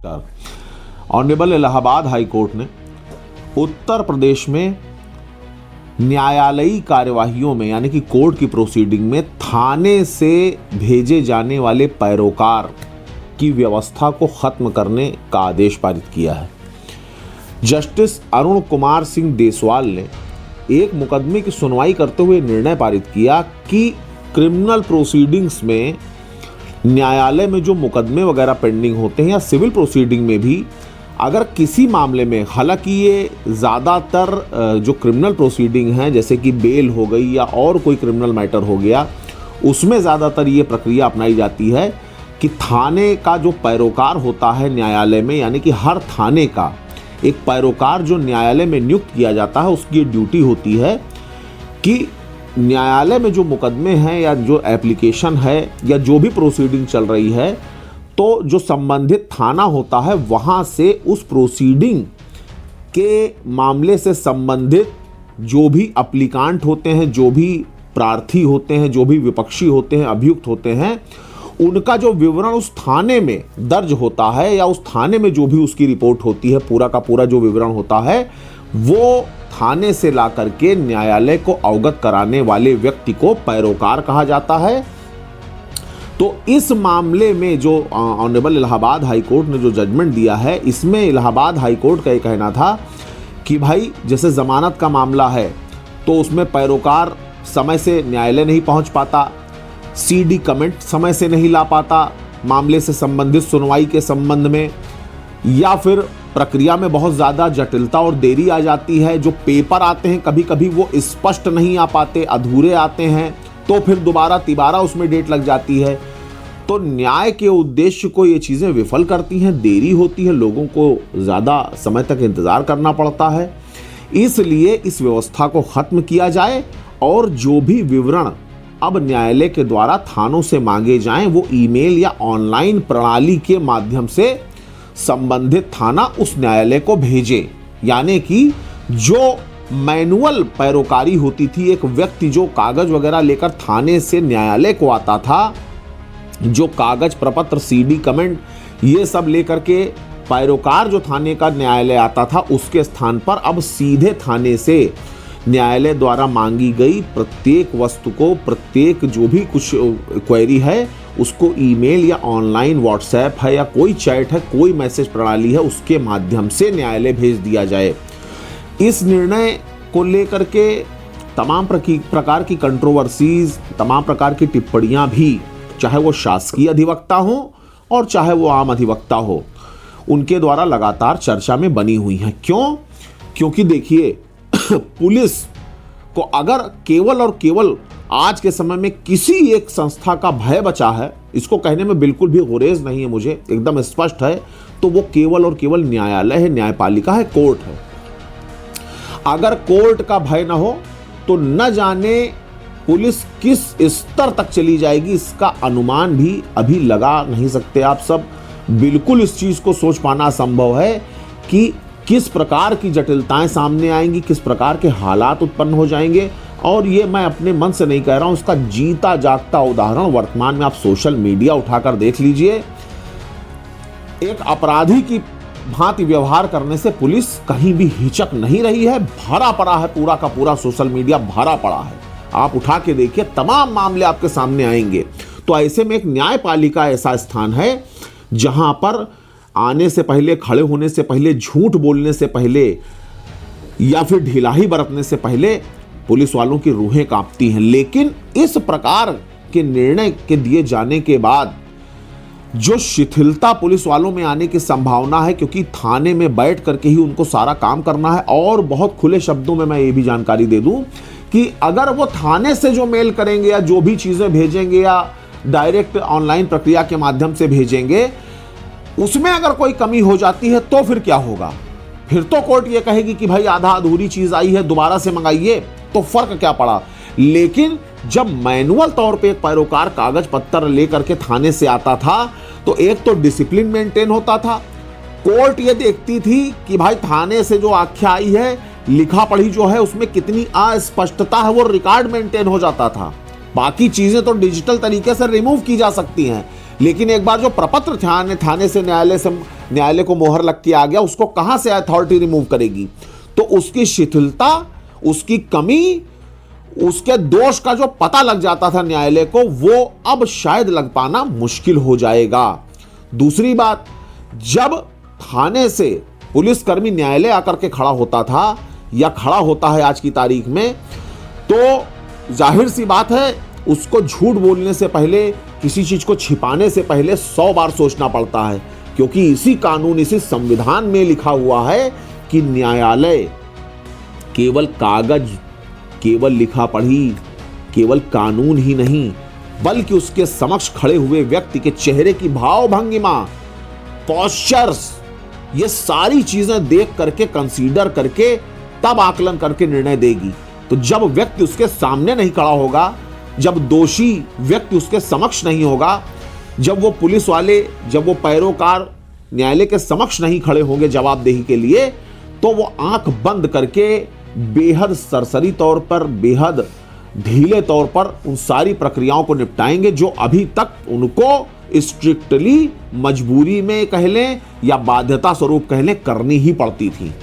Honourable Allahabad high court ने उत्तर प्रदेश में न्यायालयी कार्यवाहियों में यानी कि कोर्ट की प्रोसीडिंग में थाने से भेजे जाने वाले पैरोकार की व्यवस्था को खत्म करने का आदेश पारित किया है। जस्टिस अरुण कुमार सिंह देसवाल ने एक मुकदमे की सुनवाई करते हुए निर्णय पारित किया कि क्रिमिनल प्रोसीडिंग्स में न्यायालय में जो मुकदमे वगैरह पेंडिंग होते हैं या सिविल प्रोसीडिंग में भी अगर किसी मामले में, हालांकि ये ज़्यादातर जो क्रिमिनल प्रोसीडिंग हैं जैसे कि बेल हो गई या और कोई क्रिमिनल मैटर हो गया, उसमें ज़्यादातर ये प्रक्रिया अपनाई जाती है कि थाने का जो पैरोकार होता है न्यायालय में, यानी कि हर थाने का एक पैरोकार जो न्यायालय में नियुक्त किया जाता है, उसकी ड्यूटी होती है कि न्यायालय में जो मुकदमे हैं या जो एप्लीकेशन है या जो भी प्रोसीडिंग चल रही है, तो जो संबंधित थाना होता है वहाँ से उस प्रोसीडिंग के मामले से संबंधित जो भी अप्लीकांट होते हैं, जो भी प्रार्थी होते हैं, जो भी विपक्षी होते हैं, अभियुक्त होते हैं, उनका जो विवरण उस थाने में दर्ज होता है या उस थाने में जो भी उसकी रिपोर्ट होती है, पूरा का पूरा जो विवरण होता है, वो थाने से ला करके न्यायालय को अवगत कराने वाले व्यक्ति को पैरोकार कहा जाता है। तो इस मामले में जो ऑनरेबल इलाहाबाद हाई कोर्ट ने जो जजमेंट दिया है, इसमें इलाहाबाद हाई कोर्ट का ये कहना था कि भाई जैसे ज़मानत का मामला है तो उसमें पैरोकार समय से न्यायालय नहीं पहुंच पाता, सीडी कमेंट समय से नहीं ला पाता मामले से संबंधित सुनवाई के संबंध में, या फिर प्रक्रिया में बहुत ज़्यादा जटिलता और देरी आ जाती है, जो पेपर आते हैं कभी कभी वो स्पष्ट नहीं आ पाते, अधूरे आते हैं, तो फिर दोबारा तिबारा उसमें डेट लग जाती है। तो न्याय के उद्देश्य को ये चीज़ें विफल करती हैं, देरी होती है, लोगों को ज़्यादा समय तक इंतज़ार करना पड़ता है। इसलिए इस व्यवस्था को ख़त्म किया जाए और जो भी विवरण अब न्यायालय के द्वारा थानों से मांगे जाएं वो ईमेल या ऑनलाइन प्रणाली के माध्यम से संबंधित थाना उस न्यायालय को भेजे। यानी कि जो मैनुअल पैरोकारी होती थी, एक व्यक्ति जो कागज वगैरह लेकर थाने से न्यायालय को आता था, जो कागज प्रपत्र सीडी कमेंट ये सब लेकर के पैरोकार जो थाने का न्यायालय आता था, उसके स्थान पर अब सीधे थाने से न्यायालय द्वारा मांगी गई प्रत्येक वस्तु को, प्रत्येक जो भी कुछ क्वेरी है उसको ईमेल या ऑनलाइन व्हाट्सएप है या कोई चैट है, कोई मैसेज प्रणाली है, उसके माध्यम से न्यायालय भेज दिया जाए। इस निर्णय को लेकर के तमाम प्रकार की कंट्रोवर्सीज, तमाम प्रकार की टिप्पणियां भी, चाहे वो शासकीय अधिवक्ता हो और चाहे वो आम अधिवक्ता हो, उनके द्वारा लगातार चर्चा में बनी हुई हैं। क्यों? क्योंकि देखिए पुलिस को अगर केवल और केवल आज के समय में किसी एक संस्था का भय बचा है, इसको कहने में बिल्कुल भी गुरेज नहीं है, मुझे एकदम स्पष्ट है, तो वो केवल और केवल न्यायालय है, न्यायपालिका है, कोर्ट है। अगर कोर्ट का भय ना हो तो न जाने पुलिस किस स्तर तक चली जाएगी, इसका अनुमान भी अभी लगा नहीं सकते आप सब। बिल्कुल इस चीज को सोच पाना असंभव है कि किस प्रकार की जटिलताएं सामने आएंगी, किस प्रकार के हालात उत्पन्न हो जाएंगे। और ये मैं अपने मन से नहीं कह रहा हूं, उसका जीता जागता उदाहरण वर्तमान में आप सोशल मीडिया उठाकर देख लीजिए। एक अपराधी की भांति व्यवहार करने से पुलिस कहीं भी हिचक नहीं रही है, भरा पड़ा है, पूरा का पूरा सोशल मीडिया भरा पड़ा है। आप उठा के देखिए, तमाम मामले आपके सामने आएंगे। तो ऐसे में एक न्यायपालिका ऐसा स्थान है जहां पर आने से पहले, खड़े होने से पहले, झूठ बोलने से पहले या फिर ढिलाई बरतने से पहले पुलिस वालों की रूहें कांपती हैं। लेकिन इस प्रकार के निर्णय के दिए जाने के बाद जो शिथिलता पुलिस वालों में आने की संभावना है, क्योंकि थाने में बैठ करके ही उनको सारा काम करना है। और बहुत खुले शब्दों में मैं ये भी जानकारी दे दूं कि अगर वो थाने से जो मेल करेंगे या जो भी चीजें भेजेंगे या डायरेक्ट ऑनलाइन प्रक्रिया के माध्यम से भेजेंगे, उसमें अगर कोई कमी हो जाती है तो फिर क्या होगा? फिर तो कोर्ट ये कहेगी कि भाई आधा अधूरी चीज आई है, दोबारा से मंगाइए, तो फर्क क्या पड़ा। लेकिन जब मैनुअल तौर पे एक पैरोकार कागज पत्तर लेकर के थाने से आता था तो एक तो डिसिप्लिन मेंटेन होता था, कोर्ट ये देखती थी कि भाई थाने से जो आख्या आई है, लिखा पढ़ी जो है, उसमें कितनी अस्पष्टता है, वो रिकॉर्ड मेंटेन हो जाता था। बाकी चीजें तो डिजिटल तरीके से रिमूव की जा सकती हैं, लेकिन एक बार जो प्रपत्र थाने से न्यायालय से न्यायालय को मोहर लग के आ गया, उसको कहां से अथॉरिटी रिमूव करेगी? तो उसकी शिथिलता, उसकी कमी, उसके दोष का जो पता लग जाता था न्यायालय को, वो अब शायद लग पाना मुश्किल हो जाएगा। दूसरी बात, जब थाने से पुलिसकर्मी न्यायालय आकर के खड़ा होता था या खड़ा होता है आज की तारीख में, तो जाहिर सी बात है उसको झूठ बोलने से पहले, किसी चीज को छिपाने से पहले 100 बार सोचना पड़ता है, क्योंकि इसी कानून, इसी संविधान में लिखा हुआ है कि न्यायालय केवल कागज, केवल लिखा पढ़ी, केवल कानून ही नहीं, बल्कि उसके समक्ष खड़े हुए व्यक्ति के चेहरे की भाव भंगिमा, पोस्चर्स, ये सारी चीजें देख करके, कंसीडर करके, तब आकलन करके निर्णय देगी। तो जब व्यक्ति उसके सामने नहीं खड़ा होगा, जब दोषी व्यक्ति उसके समक्ष नहीं होगा, जब वो पुलिस वाले, जब वो पैरोकार न्यायालय के समक्ष नहीं खड़े होंगे जवाबदेही के लिए, तो वो आंख बंद करके बेहद सरसरी तौर पर, बेहद ढीले तौर पर उन सारी प्रक्रियाओं को निपटाएंगे जो अभी तक उनको स्ट्रिक्टली मजबूरी में कह लें या बाध्यता स्वरूप कह लें करनी ही पड़ती थी।